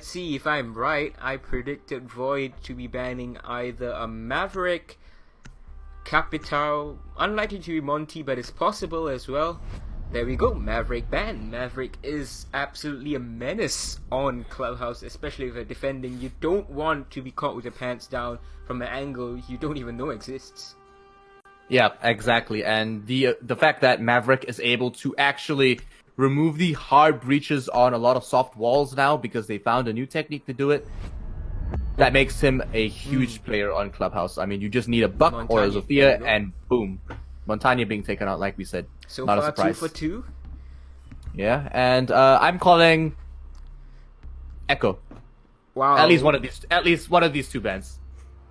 let's see if I'm right. I predicted Void to be banning either a Maverick, Capital, unlikely to be Monty, but it's possible as well. There we go, Maverick ban. Maverick is absolutely a menace on Clubhouse, especially if you're defending. You don't want to be caught with your pants down from an angle you don't even know exists. Yeah, exactly. And the fact that Maverick is able to actually remove the hard breaches on a lot of soft walls now because they found a new technique to do it, that makes him a huge player on Clubhouse. I mean, you just need a Buck Montagna, or a Zofia, and boom. Montagna being taken out, like we said. So not far, a surprise. 2 for 2. Yeah, and I'm calling Echo. Wow. At least one of these two bans.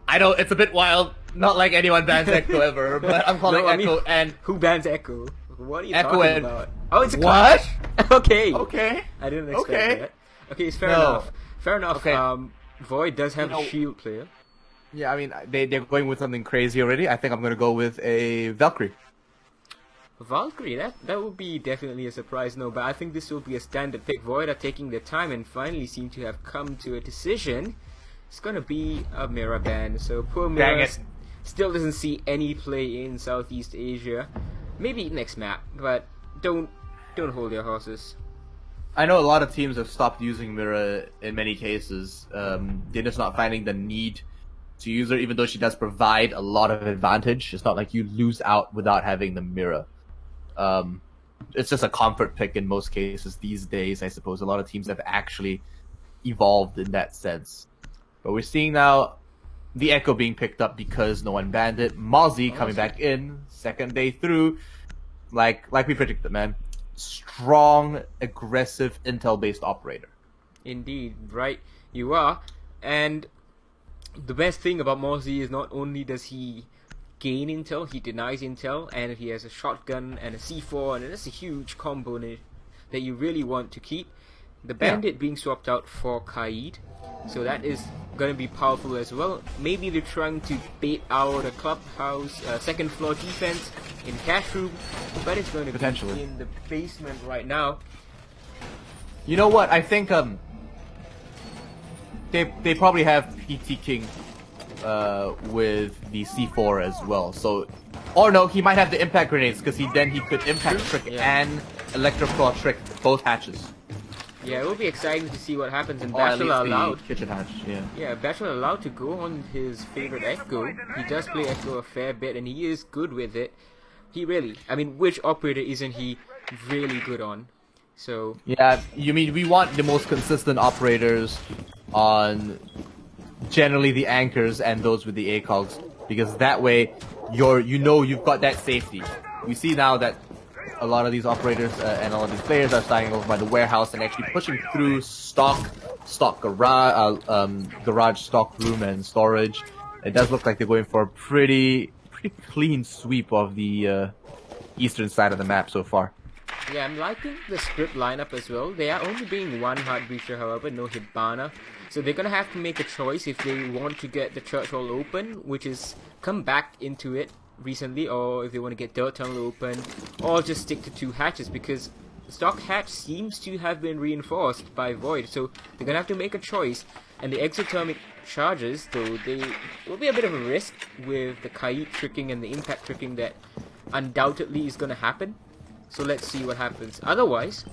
I know it's a bit wild, not like anyone bans Echo ever, but I'm calling Echo. And who bans Echo? What are you Echo talking about? Oh, it's a what? clash. Okay. Okay. I didn't expect that. Okay, it's fair enough. Fair enough. Okay. Void does have a shield player. Yeah, I mean, they're going with something crazy already. I think I'm going to go with a Valkyrie. Valkyrie, that would be definitely a surprise, no, but I think this will be a standard pick. Void are taking their time and finally seem to have come to a decision. It's going to be a Mira ban, so poor Mira still doesn't see any play in Southeast Asia. Maybe next map, but don't hold your horses. I know a lot of teams have stopped using Mira in many cases. They're just not finding the need to use her, even though she does provide a lot of advantage. It's not like you lose out without having the Mira. It's just a comfort pick in most cases these days, I suppose. A lot of teams have actually evolved in that sense. But we're seeing now the Echo being picked up because no one banned it. Mozzie coming back in, second day through. Like we predicted, man. Strong, aggressive, intel-based operator. Indeed, right you are. And the best thing about Mozzie is not only does he gain intel, he denies intel, and he has a shotgun and a C4, and that's a huge combo that you really want to keep. The Bandit being swapped out for Kaid, so that is going to be powerful as well. Maybe they're trying to bait out a Clubhouse second floor defense in cash room, but it's going to be in the basement right now. You know what? I think they probably have PT King with the C4 as well. So, or no, he might have the impact grenades because he could impact trick and electroclaw trick both hatches. Yeah, it will be exciting to see what happens. And Bachelor allowed kitchen hatch. Yeah, Bachelor allowed to go on his favorite Echo. He does play Echo a fair bit, and he is good with it. He really, I mean, which operator isn't he really good on? So yeah, you mean we want the most consistent operators on generally the anchors and those with the ACOGs, because that way you've got that safety. We see now that a lot of these operators and a lot of these players are starting over by the warehouse and actually pushing through stock garage, stock room, and storage. It does look like they're going for a pretty clean sweep of the eastern side of the map so far. Yeah, I'm liking the Scrypt lineup as well. They are only being one hard breacher, however, no Hibana. So they're gonna have to make a choice if they want to get the church hall open, which is come back into it recently, or if they want to get dirt tunnel open, or just stick to 2 hatches, because stock hatch seems to have been reinforced by Void. So they're gonna have to make a choice. And the exothermic charges, though, they will be a bit of a risk with the Kaid tricking and the impact tricking that undoubtedly is gonna happen. So let's see what happens. Otherwise,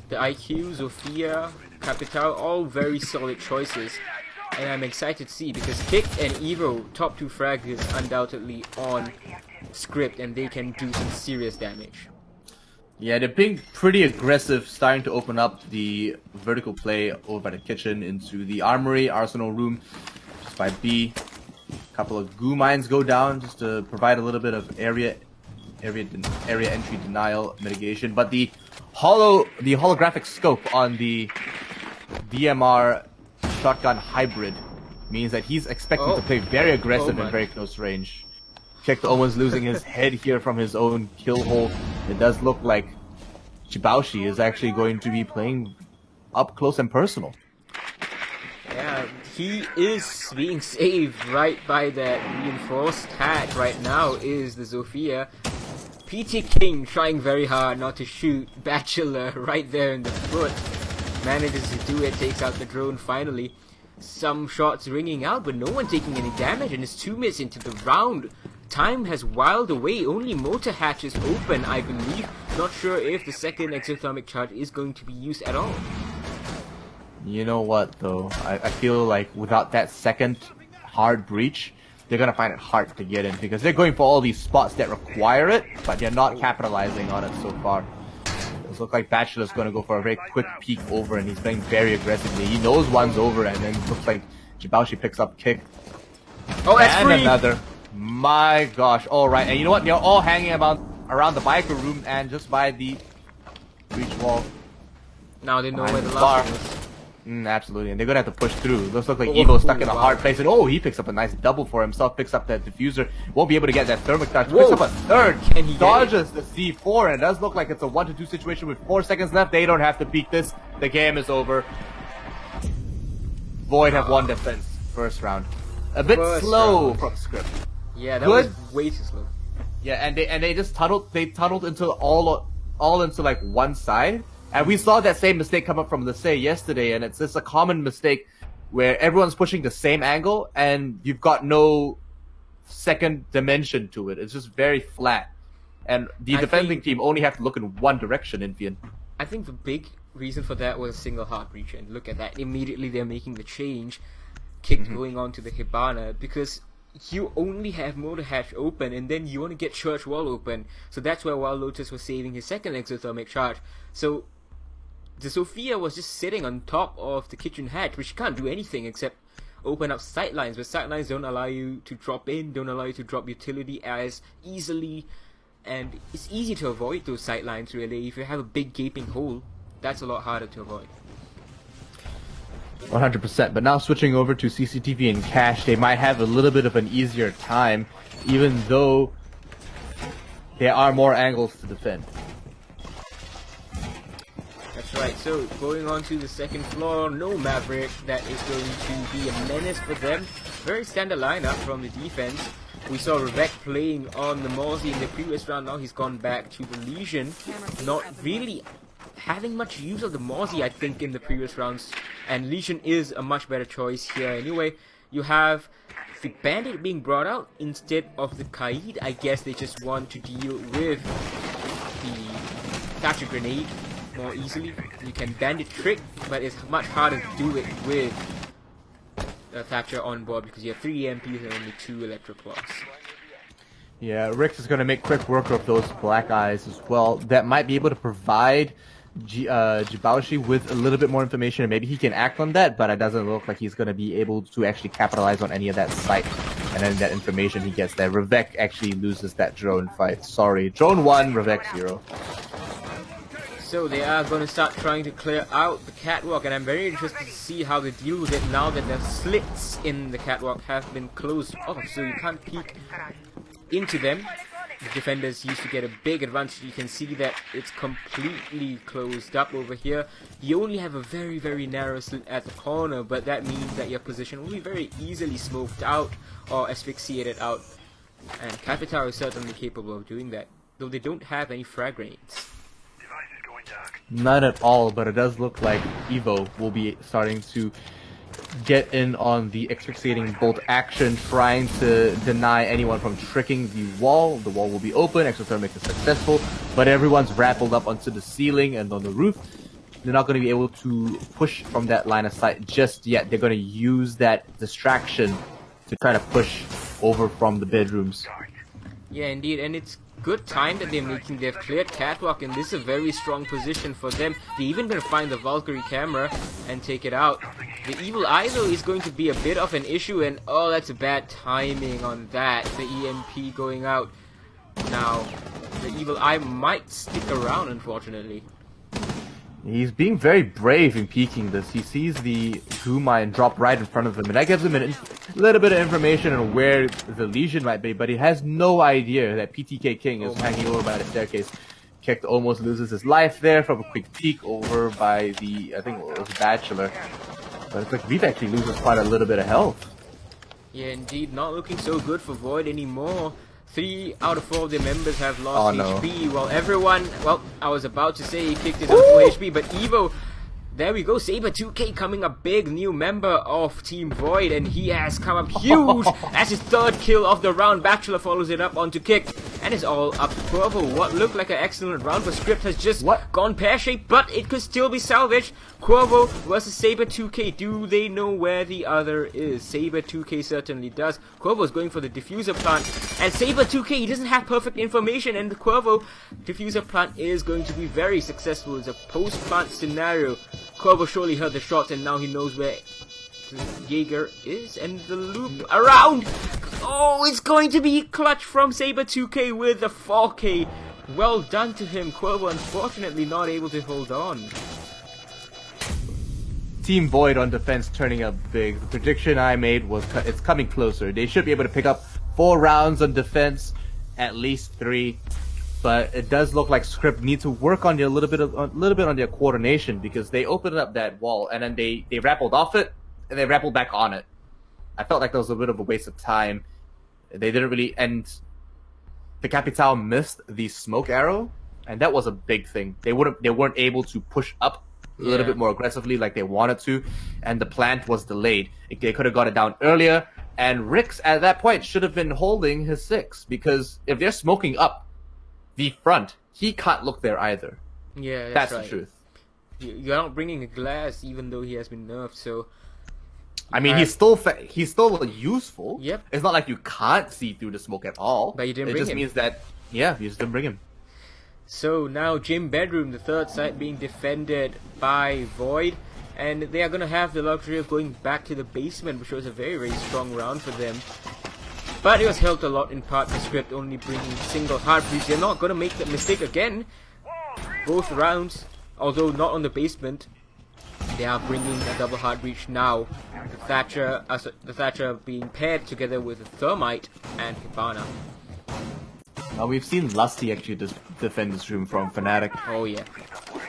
the IQ, Zofia, Capital, all very solid choices. And I'm excited to see, because Kick and Evo, top 2 frags is undoubtedly on Scrypt, and they can do some serious damage. Yeah, they're being pretty aggressive, starting to open up the vertical play over by the kitchen into the armory, arsenal room, just by B. A couple of goo mines go down just to provide a little bit of area entry denial mitigation. But the holographic scope on the DMR shotgun hybrid means that he's expecting to play very aggressive in very close range. Kick almost losing his head here from his own kill hole. It does look like Chibaushi is actually going to be playing up close and personal. Yeah, he is being saved right by that reinforced hatch right now is the Zofia. PT King trying very hard not to shoot Bachelor right there in the foot. Manages to do it, takes out the drone finally. Some shots ringing out, but no one taking any damage, and it's 2 minutes into the round. Time has whiled away, only motor hatch is open, I believe. Not sure if the second exothermic charge is going to be used at all. You know what, though? I feel like without that second hard breach, they're gonna find it hard to get in, because they're going for all these spots that require it, but they're not capitalizing on it so far. It looks like Bachelor's gonna go for a very quick peek over, and he's playing very aggressively. He knows one's over, and then it looks like Jibaushi picks up kick. Oh, that's and free! Another. My gosh! All right, and you know what? They're all hanging around the biker room and just by the breach wall. Now they know Behind where the the last bar. one is. Absolutely, and they're gonna have to push through. Those look like Oh, Evo stuck in a wow. hard place, and he picks up a nice double for himself, picks up that diffuser, won't be able to get that thermic touch, Whoa. picks up a third, Can he get dodges the C4, and it does look like it's a 1-2 situation with 4 seconds left. They don't have to peek this, the game is over. Void have won defense first round. A bit First slow round. from Scrypt. Yeah, that Good. was way too slow. Yeah, and they just tunneled into all into like one side. And we saw that same mistake come up from Lissay yesterday, and it's just a common mistake where everyone's pushing the same angle and you've got no second dimension to it. It's just very flat. And the I defending think- team only have to look in one direction, Infian. I think the big reason for that was a single hard breach, and look at that. Immediately they're making the change, kick going on to the Hibana, because you only have motor hatch open, and then you want to get church wall open. So that's why Wild Lotus was saving his second exothermic charge. So the Sophia was just sitting on top of the kitchen hatch, which can't do anything except open up sightlines, but sightlines don't allow you to drop in, don't allow you to drop utility as easily, and it's easy to avoid those sightlines really. If you have a big gaping hole, that's a lot harder to avoid. 100%. But now switching over to CCTV and Cash, they might have a little bit of an easier time, even though there are more angles to defend. That's right, so going on to the second floor, no Maverick, that is going to be a menace for them. Very standard lineup from the defense. We saw Revek playing on the Mozzie in the previous round, now he's gone back to the Legion. Not really having much use of the Mozzie, I think, in the previous rounds. And Legion is a much better choice here. Anyway, you have the Bandit being brought out instead of the Kaid. I guess they just want to deal with the Thatcher Grenade more easily. You can Bandit trick, but it's much harder to do it with Thatcher on board because you have 3 EMPs and only 2 Electro Claws. Yeah, Rix is going to make quick work of those Black Eyes as well. That might be able to provide Jibaushi with a little bit more information, and maybe he can act on that, but it doesn't look like he's going to be able to actually capitalize on any of that sight. And then that information he gets there. Revek actually loses that drone fight. Sorry. Drone 1, Revek 0. So they are going to start trying to clear out the catwalk, and I'm very interested to see how they deal with it now that the slits in the catwalk have been closed off, so you can't peek into them. The defenders used to get a big advantage. You can see that it's completely closed up over here. You only have a very, very narrow slit at the corner, but that means that your position will be very easily smoked out or asphyxiated out. And Capital is certainly capable of doing that, though they don't have any frag grenades. Not at all, but it does look like Evo will be starting to get in on the asphyxiating bolt action, trying to deny anyone from tricking the wall. The wall will be open, exothermic is successful, but everyone's rappelled up onto the ceiling and on the roof. They're not going to be able to push from that line of sight just yet. They're going to use that distraction to try to push over from the bedrooms. Yeah, indeed, and it's good time that they've cleared catwalk, and this is a very strong position for them. They're even going to find the Valkyrie camera and take it out. The Evil Eye, though, is going to be a bit of an issue, and oh, that's a bad timing on that. The EMP going out. Now, the Evil Eye might stick around, unfortunately. He's being very brave in peeking this. He sees the goo mine drop right in front of him, and that gives him a little bit of information on where the Legion might be, but he has no idea that PTK King is hanging over by the staircase. Kicked almost loses his life there from a quick peek over by the, I think it was Bachelor. But it's like Reeve actually loses quite a little bit of health. Yeah, indeed, not looking so good for Void anymore. 3 out of 4 of their members have lost HP, while everyone, well, I was about to say he kicked his own full HP, but Evo There we go, Saber2K coming a big new member of Team Void, and he has come up huge as his third kill of the round. Bachelor follows it up onto Kick, and it's all up to Quervo. What looked like an excellent round, but Scrypt has just gone pear-shaped, but it could still be salvaged. Quervo versus Saber2K. Do they know where the other is? Saber2K certainly does. Quervo is going for the diffuser plant, and Saber2K, he doesn't have perfect information, and the Quervo diffuser plant is going to be very successful. It's a post-plant scenario. Quervo surely heard the shots, and now he knows where Jaeger is, and the loop around. Oh, it's going to be clutch from Saber2K with the 4K. Well done to him. Quervo unfortunately not able to hold on. Team Void on defense turning up big. The prediction I made was it's coming closer. They should be able to pick up 4 rounds on defense, at least 3. But it does look like Scrypt need to work on a little bit on their coordination, because they opened up that wall and then they rappelled off it and they rappelled back on it. I felt like that was a bit of a waste of time. They didn't really, and the Capital missed the smoke arrow, and that was a big thing. They weren't able to push up a little bit more aggressively like they wanted to, and the plant was delayed. They could have got it down earlier, and Rix at that point should have been holding his 6, because if they're smoking up the front, he can't look there either. Yeah, that's right. the truth. You're not bringing a glass, even though he has been nerfed. So, I mean, he's still useful. Yep. It's not like you can't see through the smoke at all. But you didn't it bring just him. means that you just didn't bring him. So now Gym Bedroom, the third site being defended by Void, and they are going to have the luxury of going back to the basement, which was a very, very strong round for them. But it was helped a lot in part by Scrypt only bringing single hard breach. They're not going to make that mistake again. Both rounds, although not on the basement, they are bringing a double hard breach now. The Thatcher being paired together with a Thermite and Hibana. We've seen Lusty actually defend this room from Fnatic. Oh yeah.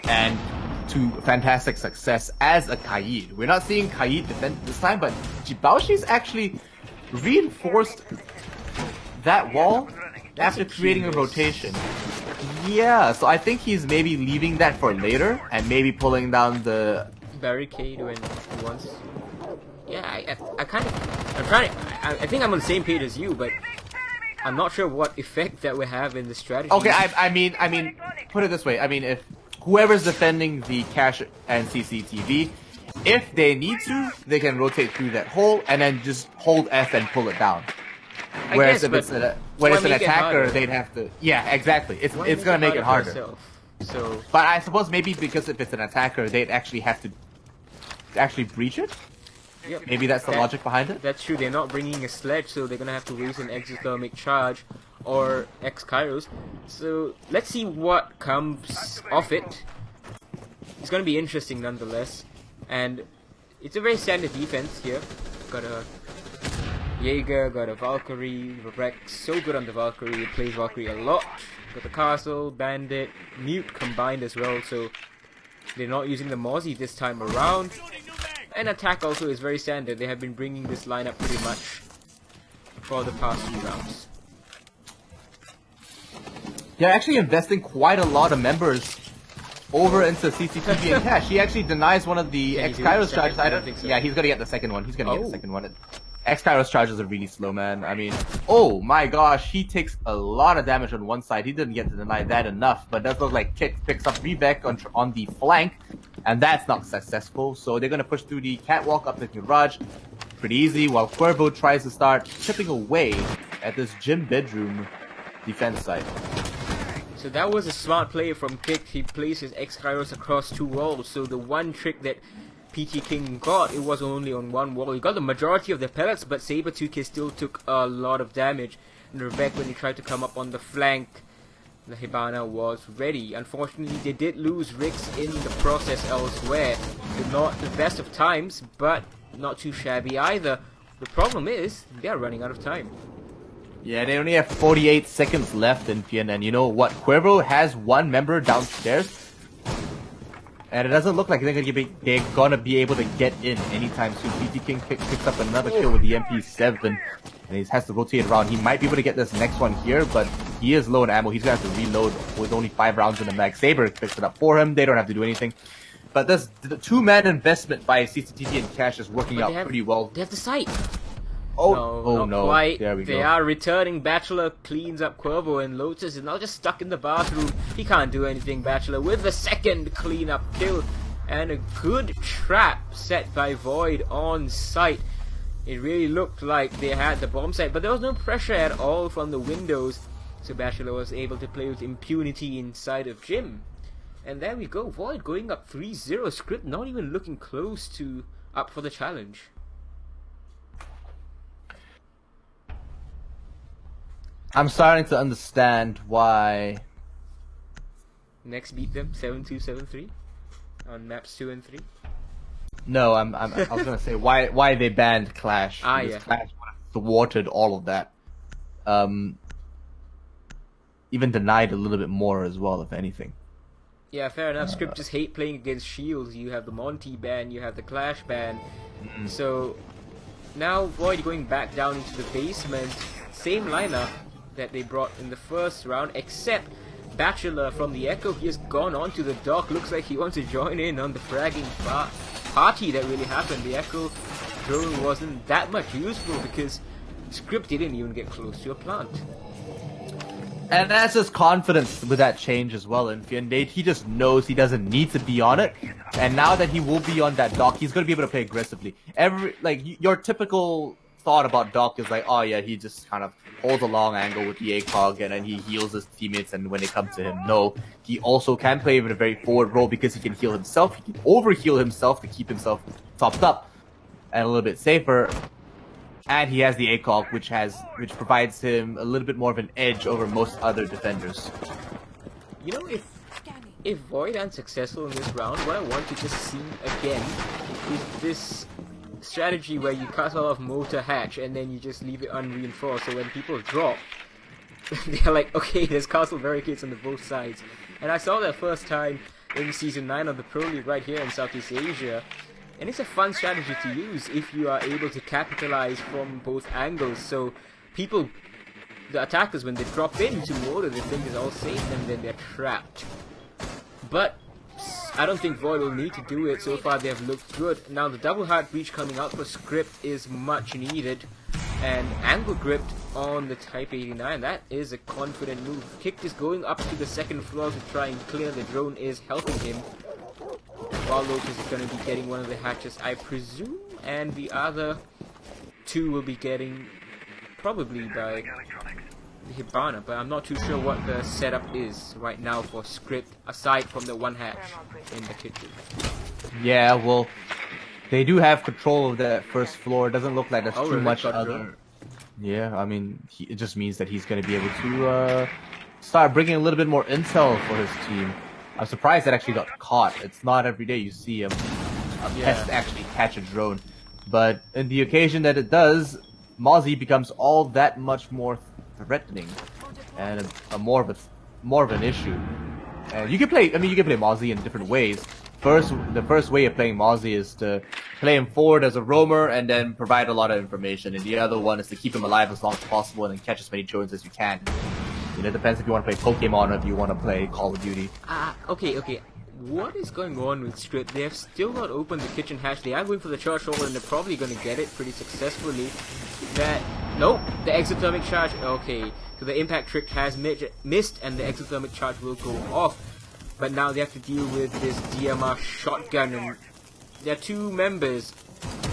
And to fantastic success as a Kaid. We're not seeing Kaid defend this time, but Jibaoshi's actually reinforced that wall after creating a rotation. Yeah, so I think he's maybe leaving that for later and maybe pulling down the barricade when he wants. Yeah, I think I'm on the same page as you, but I'm not sure what effect that will have in the strategy. Okay, I mean, put it this way. I mean, if whoever's defending the cache and CCTV, if they need to, they can rotate through that hole and then just hold F and pull it down. Whereas if it's an attacker, they'd have to. Yeah, exactly. It's gonna make it harder. So, but I suppose maybe because if it's an attacker, they'd actually have to breach it. Yep. Maybe that's the logic behind it. That's true. They're not bringing a sledge, so they're gonna have to waste an exothermic charge or X-Kairos. So let's see what comes of it. It's gonna be interesting nonetheless. And it's a very standard defense here. Got a Jaeger, got a Valkyrie, Rex, so good on the Valkyrie, he plays Valkyrie a lot. Got the Castle, Bandit, Mute combined as well, so they're not using the Mozzie this time around. And attack also is very standard, they have been bringing this lineup pretty much for the past few rounds. They're actually investing quite a lot of members over into CCTV and cash. He actually denies one of the X-Kairos charges. I don't think so. Yeah, he's gonna get the second one. He's gonna get the second one. X-Kairos charges are really slow, man. I mean, oh my gosh, he takes a lot of damage on one side. He didn't get to deny that enough, but it does look like Kick picks up Revek on the flank, and that's not successful. So they're gonna push through the catwalk up the garage pretty easy, while Quervo tries to start chipping away at this Gym Bedroom defense site. So that was a smart play from Kick. He placed his X-Kairos across 2 walls, so the one trick that PT King got, it was only on 1 wall. He got the majority of the pellets, but Saber2K still took a lot of damage. And Rebecca, when he tried to come up on the flank, the Hibana was ready. Unfortunately, they did lose Rix in the process elsewhere. Not the best of times, but not too shabby either. The problem is, they are running out of time. Yeah, they only have 48 seconds left in PN, and you know what? Quervo has 1 member downstairs, and it doesn't look like they're gonna be able to get in anytime soon. PT King picks up another kill with the MP7, and he has to rotate around. He might be able to get this next one here, but he is low on ammo. He's gonna have to reload with only 5 rounds in the mag. Saber picks it up for him. They don't have to do anything. But this the two-man investment by CCTV and Cash is working out pretty well. They have the site. Oh, no. Quite. There we go. They are returning. Bachelor cleans up Cuervo, and Lotus is now just stuck in the bathroom. He can't do anything, Bachelor, with the second cleanup kill. And a good trap set by Void on site. It really looked like they had the bomb site, but there was no pressure at all from the windows. So Bachelor was able to play with impunity inside of Gym. And there we go, Void going up 3-0. Scrypt not even looking close to up for the challenge. I'm starting to understand why. Next beat them 7-2, 7-3 on maps 2 and 3. No, I was gonna say why they banned Clash. Yeah. Clash would have thwarted all of that. Even denied a little bit more as well, if anything. Yeah, fair enough. Scrypt just hate playing against shields. You have the Monty ban, you have the Clash ban. So now Void going back down into the basement. Same lineup that they brought in the first round, except Bachelor from the Echo. He has gone on to the dock. Looks like he wants to join in on the fragging party that really happened. The Echo drone wasn't that much useful because Scrypt didn't even get close to a plant. And that's his confidence with that change as well. And he just knows he doesn't need to be on it. And now that he will be on that dock, he's going to be able to play aggressively. Your typical thought about Doc is like, oh yeah, he just kind of holds a long angle with the ACOG and then he heals his teammates and when they come to him. No, he also can play with a very forward role because he can heal himself. He can overheal himself to keep himself topped up and a little bit safer. And he has the ACOG, which provides him a little bit more of an edge over most other defenders. You know, if Void aren't successful in this round, what I want to just see again is this strategy where you castle off motor hatch and then you just leave it unreinforced, so when people drop, they're like, okay, there's castle barricades on the both sides. And I saw that first time in Season 9 of the Pro League right here in Southeast Asia. And it's a fun strategy to use if you are able to capitalize from both angles. So people, the attackers, when they drop into mortar, they think it's all safe and then they're trapped. But I don't think Void will need to do it. So far they have looked good. Now the double hard breach coming out for Scrypt is much needed. And angle gripped on the Type 89. That is a confident move. Kick is going up to the second floor to try and clear. The drone is helping him. While Lotus is going to be getting one of the hatches, I presume, and the other two will be getting probably by the Hibana, but I'm not too sure what the setup is right now for Scrypt, aside from the one hatch in the kitchen. Yeah, well, they do have control of that first floor. It doesn't look like there's too much other... Yeah, I mean, it just means that he's going to be able to start bringing a little bit more intel for his team. I'm surprised that actually got caught. It's not every day you see a pest actually catch a drone. But in the occasion that it does, Mozzie becomes all that much more threatening and more of an issue. And you can play Mozzie in different ways. The first way of playing Mozzie is to play him forward as a roamer and then provide a lot of information. And the other one is to keep him alive as long as possible and then catch as many drones as you can. You know, it depends if you want to play Pokemon or if you want to play Call of Duty. Okay. What is going on with Scrypt? They have still not opened the kitchen hatch. They are going for the charge hole and they're probably going to get it pretty successfully. Nope, the exothermic charge. Okay, so the impact trick has missed and the exothermic charge will go off. But now they have to deal with this DMR shotgun and there are two members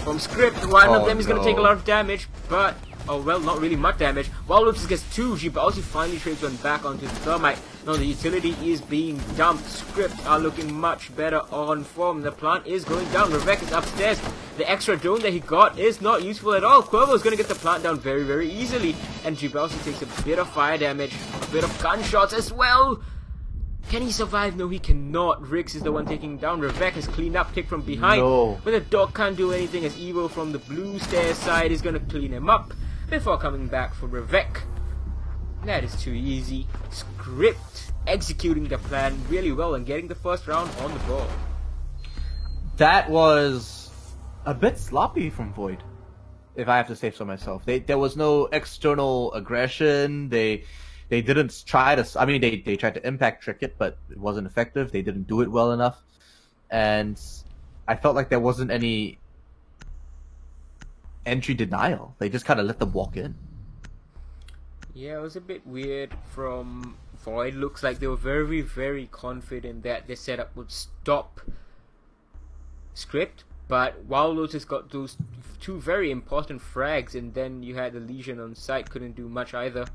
from Scrypt. One of them is going to take a lot of damage, but... oh well, not really much damage. While Lotus gets 2, Gibaldi finally trades one back onto the thermite. Now the utility is being dumped. Scrypt are looking much better on form. The plant is going down. Revek is upstairs. The extra drone that he got is not useful at all. Cuervo is going to get the plant down very, very easily. And Gibaldi takes a bit of fire damage, a bit of gunshots as well. Can he survive? No, he cannot. Riggs is the one taking down. Revek has cleaned up, kicked from behind. No. But the dog can't do anything as Evo from the blue stairs side is going to clean him up before coming back for Revek. That is too easy. Scrypt executing the plan really well and getting the first round on the board. That was a bit sloppy from Void, if I have to say so myself. There was no external aggression. They didn't try to... I mean, they tried to impact trick it, but it wasn't effective. They didn't do it well enough. and I felt like there wasn't any entry denial. They just kind of let them walk in. Yeah, it was a bit weird from Void. Looks like they were very, very confident that their setup would stop Scrypt, but Wild Lotus got those two very important frags, and then you had the Legion on site, couldn't do much either.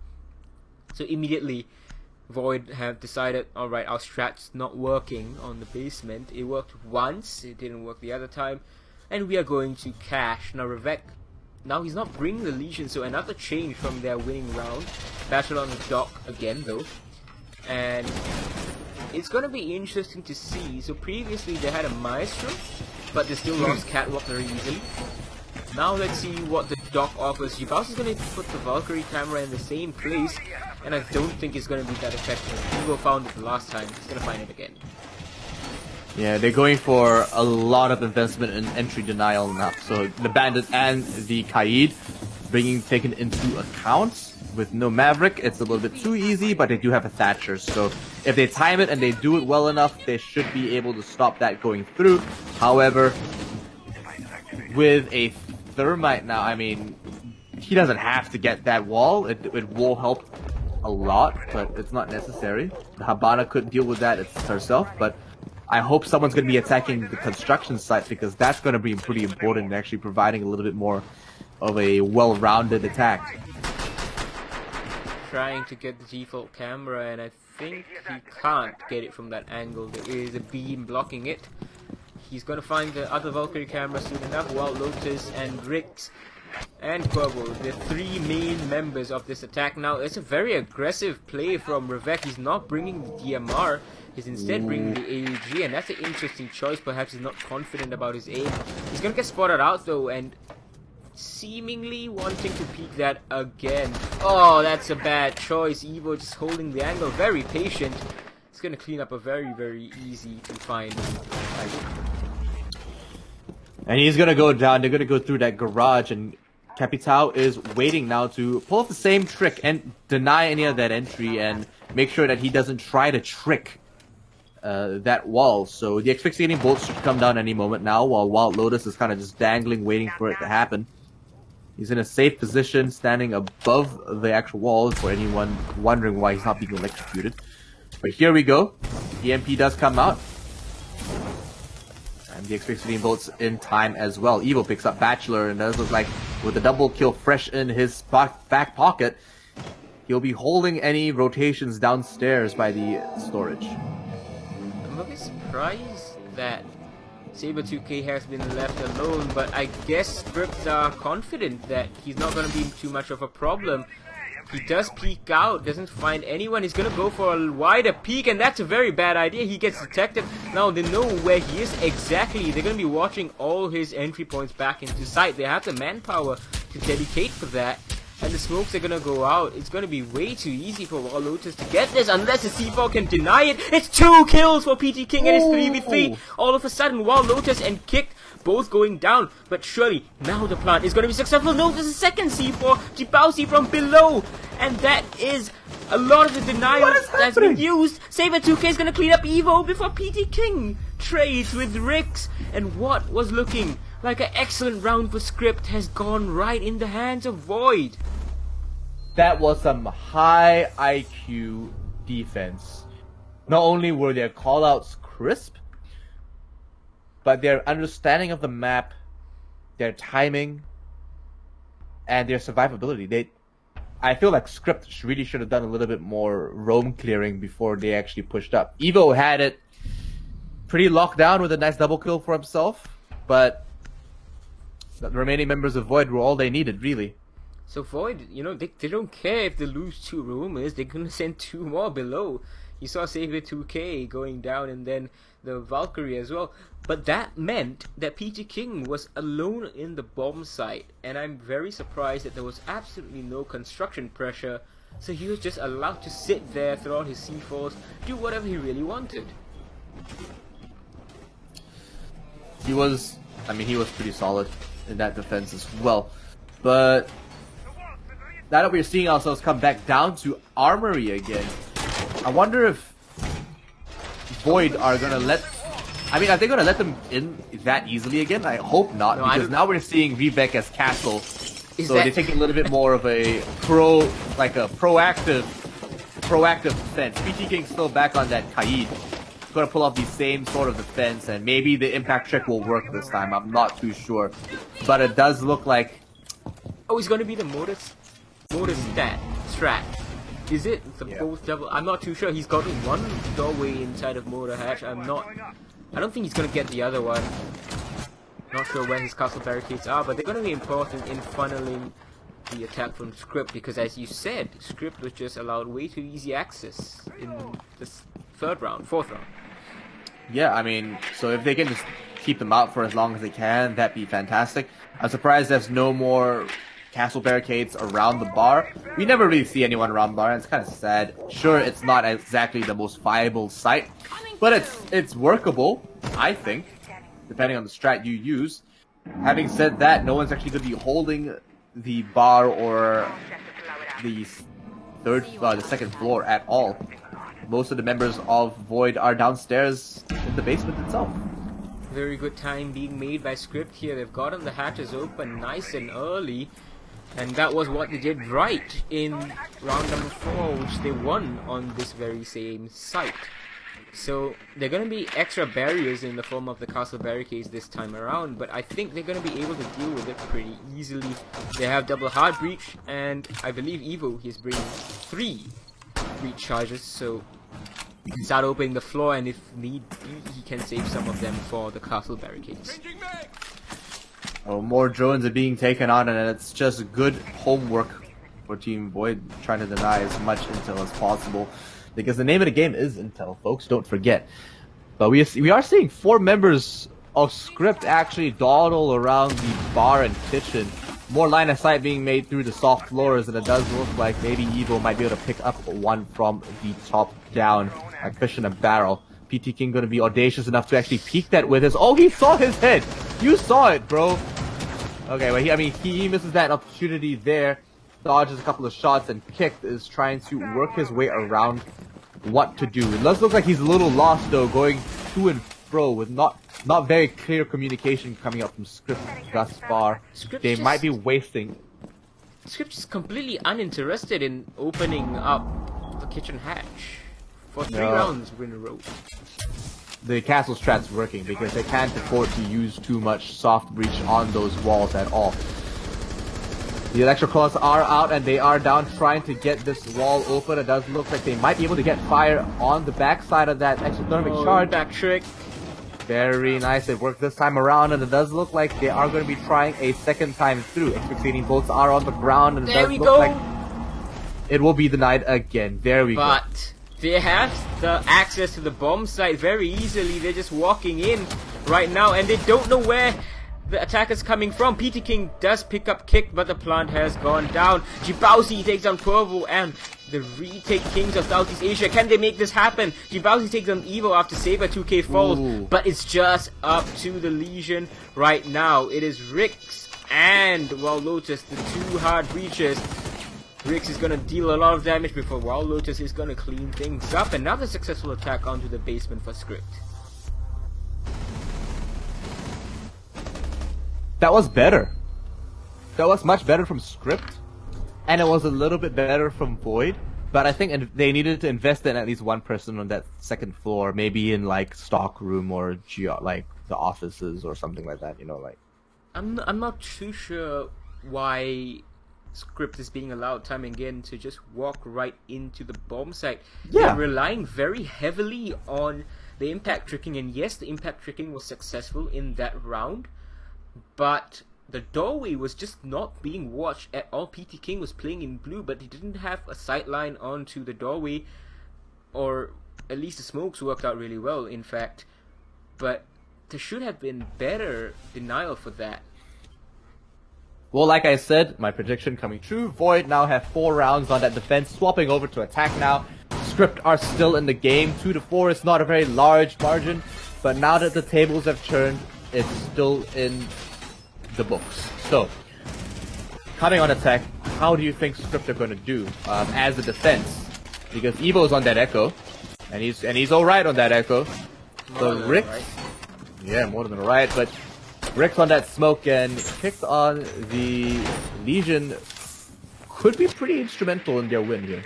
So immediately Void have decided, alright, our strat's not working on the basement. It worked once, it didn't work the other time, and we are going to cash. Now Revek, now he's not bringing the Legion, so another change from their winning round. Battle on the dock again though, and it's gonna be interesting to see. So previously they had a Maestro, but they still lost Catwalk very easily. Now let's see what the dock offers. Jibaos is going to put the Valkyrie camera in the same place, and I don't think it's going to be that effective. Evo found it the last time, he's going to find it again. Yeah, they're going for a lot of investment in entry denial now. So the Bandit and the Kaid being taken into account. With no Maverick, it's a little bit too easy, but they do have a Thatcher. So if they time it and they do it well enough, they should be able to stop that going through. However, with a Thermite now, I mean, he doesn't have to get that wall. It will help a lot, but it's not necessary. The Habana could deal with that herself, but I hope someone's going to be attacking the construction site, because that's going to be pretty important in actually providing a little bit more of a well-rounded attack. Trying to get the default camera, and I think he can't get it from that angle. There is a beam blocking it. He's going to find the other Valkyrie camera soon enough. Wild Lotus and Rix and Quavo, the three main members of this attack. Now, it's a very aggressive play from Revek. He's not bringing the DMR, he's instead bringing the AUG, and that's an interesting choice. Perhaps he's not confident about his aim. He's going to get spotted out though, and seemingly wanting to peek that again. Oh, that's a bad choice. Evo just holding the angle, very patient. It's going to clean up a very, very easy to find target. And he's going to go down. They're going to go through that garage, and Capitao is waiting now to pull off the same trick and deny any of that entry and make sure that he doesn't try to trick that wall. So the asphyxiating bolts should come down any moment now, while Wild Lotus is kind of just dangling, waiting for it to happen. He's in a safe position, standing above the actual wall, for anyone wondering why he's not being electrocuted. But here we go. EMP does come out. And the asphyxiating bolts in time as well. Evo picks up Bachelor, and does look like with a double kill fresh in his back pocket, he'll be holding any rotations downstairs by the storage. I'm a bit surprised that Saber2K has been left alone, but I guess Scrypt are confident that he's not going to be too much of a problem. He does peek out, doesn't find anyone. He's going to go for a wider peek, and that's a very bad idea. He gets detected. Now they know where he is exactly. They're going to be watching all his entry points back into sight. They have the manpower to dedicate for that. And the smokes are going to go out. It's going to be way too easy for Wild Lotus to get this unless the C4 can deny it. It's 2 kills for PT King and it's 3v3. All of a sudden, Wild Lotus and Kick both going down. But surely, now the plant is going to be successful. No, there's a second C4. Jibausi from below. And that is a lot of the denial that's been used. Saber2K is going to clean up Evo before PT King trades with Rix. And what was looking like an excellent round for Scrypt has gone right in the hands of Void. That was some high IQ defense. Not only were their callouts crisp, but their understanding of the map, their timing, and their survivability. I feel like Scrypt really should have done a little bit more roam clearing before they actually pushed up. Evo had it pretty locked down with a nice double kill for himself, but the remaining members of Void were all they needed, really. So Void, you know, they don't care if they lose 2 roamers, they're gonna send 2 more below. You saw Saber2K going down and then the Valkyrie as well. But that meant that PT King was alone in the bomb site. And I'm very surprised that there was absolutely no construction pressure. So he was just allowed to sit there, throw out his C4s, do whatever he really wanted. He was pretty solid in that defense as well. But now that we're seeing ourselves come back down to Armory again, I wonder if Void are gonna let I mean, are they going to let them in that easily again? I hope not, No, because now we're seeing Vivek as Castle. Is So that- they're taking a little bit more of a proactive defense. PT King's still back on that Kaid. Going to pull off the same sort of defense, and maybe the impact trick will work this time. I'm not too sure, but it does look like. Oh, it's going to be the Modus strat. Is it the both double? I'm not too sure. He's got one doorway inside of Motor Hatch. I don't think he's going to get the other one. Not sure where his castle barricades are, but they're going to be important in funneling the attack from Scrypt, because as you said, Scrypt was just allowed way too easy access in this fourth round. Yeah, I mean, so if they can just keep them out for as long as they can, that'd be fantastic. I'm surprised there's no more castle barricades around the bar. We never really see anyone around the bar, and it's kind of sad. Sure, it's not exactly the most viable site, but it's workable, I think, depending on the strat you use. Having said that, no one's actually going to be holding the bar or the second floor at all. Most of the members of Void are downstairs in the basement itself. Very good time being made by Scrypt here. They've gotten the hatches open nice and early, and that was what they did right in round number 4, which they won on this very same site. So they're going to be extra barriers in the form of the castle barricades this time around, but I think they're going to be able to deal with it pretty easily. They have double hard breach, and I believe Evo, he's bringing 3 breach charges, so he can start opening the floor, and if need be, he can save some of them for the castle barricades. Oh, more drones are being taken on, and it's just good homework for Team Void, trying to deny as much intel as possible. Because the name of the game is intel, folks, don't forget. But we are seeing 4 members of Scrypt actually dawdle around the bar and kitchen. More line of sight being made through the soft floors, and it does look like maybe Evo might be able to pick up one from the top down, like fish in a barrel. PT King going to be audacious enough to actually peek that with his... Oh, he saw his head! You saw it, bro! Okay, well, he misses that opportunity there. Dodges a couple of shots, and Kicked is trying to work his way around what to do. It does look like he's a little lost, though, going to and fro with not very clear communication coming up from Scrypt thus far. They might be wasting... Scrypt is completely uninterested in opening up the kitchen hatch for 3 rounds in a row. The castle strat's working because they can't afford to use too much soft breach on those walls at all. The electroclaws are out, and they are down trying to get this wall open. It does look like they might be able to get fire on the backside of that exothermic charge. Back trick. Very nice. It worked this time around, and it does look like they are going to be trying a second time through. Asphyxiating bolts are on the ground, and it does look like it will be denied again. There we go. But they have the access to the bomb site very easily. They're just walking in right now, and they don't know where the attack is coming from. PT King does pick up Kick, but the plant has gone down. Jibausi takes on Corvo and the retake Kings of Southeast Asia. Can they make this happen? Jibausi takes on Evo after Saber 2k falls, but it's just up to the Legion right now. It is Rix and Wild Lotus, the 2 hard breaches. Rix is gonna deal a lot of damage before Wild Lotus is gonna clean things up. Another successful attack onto the basement for Scrypt. That was better. That was much better from Scrypt, and it was a little bit better from Void. But I think they needed to invest in at least one person on that second floor, maybe in like stock room or like the offices or something like that. You know, like. I'm not too sure why Scrypt is being allowed time again to just walk right into the bomb site. Yeah. They're relying very heavily on the impact tricking, and yes, the impact tricking was successful in that round. But the doorway was just not being watched at all. PT King was playing in blue, but he didn't have a sight line onto the doorway, or at least the smokes worked out really well, in fact. But there should have been better denial for that. Well, like I said, my prediction coming true. Void now have 4 rounds on that defense, swapping over to attack now. Scrypt are still in the game. 2-4 is not a very large margin, but now that the tables have turned, it's still in the books. So, coming on attack, how do you think Scrypt are going to do as a defense? Because Evo's on that Echo, and he's alright on that Echo. So Yeah, more than right, but Rex on that smoke and picked on the Legion could be pretty instrumental in their win here.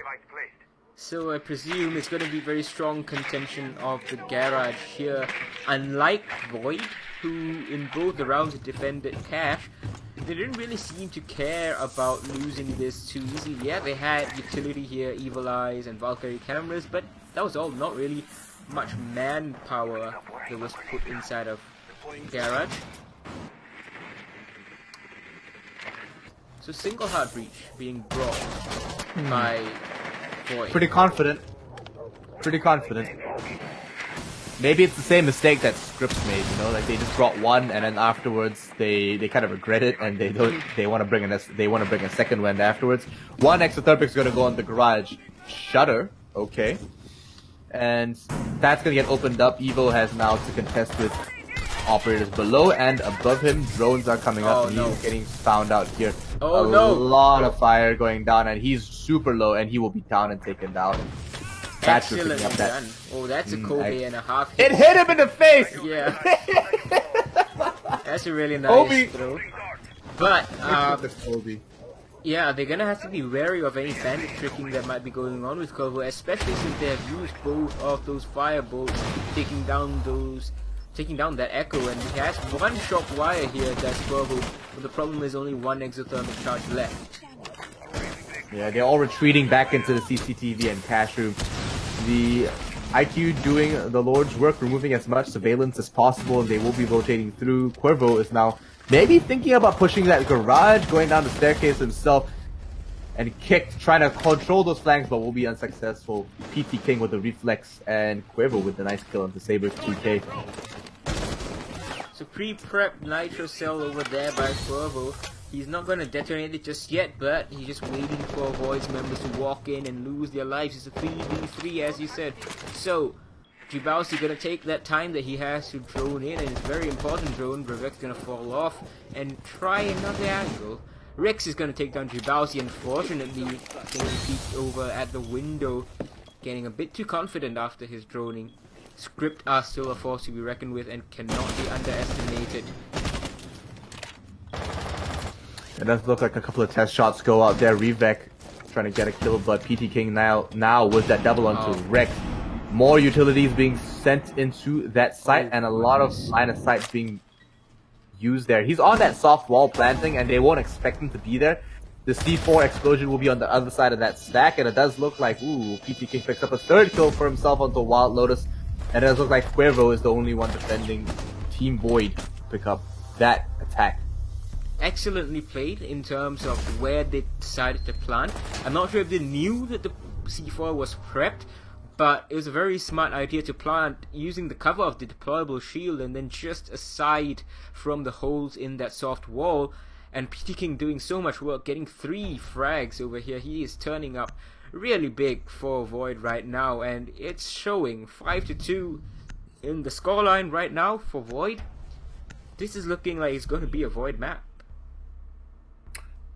So I presume it's going to be very strong contention of the garage here. Unlike Void, who in both the rounds defended Cash, they didn't really seem to care about losing this too easily. Yeah, they had utility here, Evil Eyes and Valkyrie cameras, but that was all. Not really much manpower that was put inside of garage. So single hard breach being brought by Void. Pretty confident. Pretty confident. Maybe it's the same mistake that Scrypt made, you know, like they just brought one and then afterwards they kind of regret it and they want to bring a second one afterwards. One extra third pick is gonna go on the garage shutter, okay, and that's gonna get opened up. Evo has now to contest with operators below and above him. Drones are coming up and he's getting found out here. Oh, a lot of fire going down and he's super low and he will be down and taken down. Excellent done. Oh, that's a Kobe and a half. It hit him in the face! Yeah. That's a really nice throw. But, yeah, they're gonna have to be wary of any bandit tricking that might be going on with Corvo, especially since they have used both of those firebolts, taking down that Echo, and he has one shock wire here, that's Corvo, but the problem is only one exothermic charge left. Yeah, they're all retreating back into the CCTV and cash room. The IQ doing the Lord's work, removing as much surveillance as possible, and they will be rotating through. Cuervo is now maybe thinking about pushing that garage, going down the staircase himself, and kicked, trying to control those flanks, but will be unsuccessful. PT King with the reflex, and Cuervo with the nice kill on the Saber 2K. So pre-prep Nitro Cell over there by Cuervo. He's not going to detonate it just yet, but he's just waiting for Void's members to walk in and lose their lives. It's a 3v3, as you said. So, Jibausi going to take that time that he has to drone in, and it's very important drone. Revek's going to fall off and try another angle. Rex is going to take down Jibausi, unfortunately, taking a peek over at the window, getting a bit too confident after his droning. Scrypt are still a force to be reckoned with and cannot be underestimated. It does look like a couple of test shots go out there. Revek trying to get a kill, but PT King now with that double onto Rex. More utilities being sent into that site and a lot of line of sight being used there. He's on that soft wall planting and they won't expect him to be there. The C4 explosion will be on the other side of that stack, and it does look like, ooh, PT King picks up a third kill for himself onto Wild Lotus. And it does look like Cuervo is the only one defending Team Void to pick up that attack. Excellently played in terms of where they decided to plant. I'm not sure if they knew that the C4 was prepped, but it was a very smart idea to plant using the cover of the deployable shield and then just aside from the holes in that soft wall. And PT King doing so much work, getting 3 frags over here. He is turning up really big for Void right now, and it's showing 5-2 in the scoreline right now for Void. This is looking like it's going to be a Void map.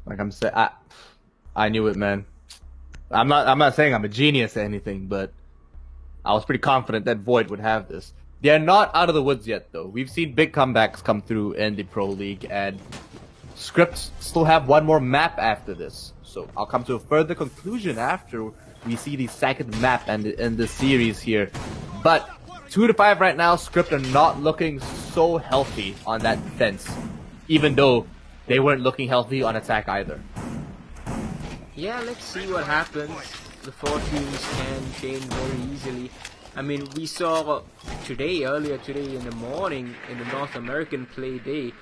Like I'm saying, I knew it, man. I'm not saying I'm a genius or anything, but I was pretty confident that Void would have this. They're not out of the woods yet, though. We've seen big comebacks come through in the Pro League, and Scrypt still have one more map after this. So I'll come to a further conclusion after we see the second map and in the series here. But 2-5 right now, Scrypt are not looking so healthy on that defense, even though they weren't looking healthy on attack either. Yeah, let's see what happens. The fortunes can change very easily. I mean, we saw earlier today in the morning, in the North American play day,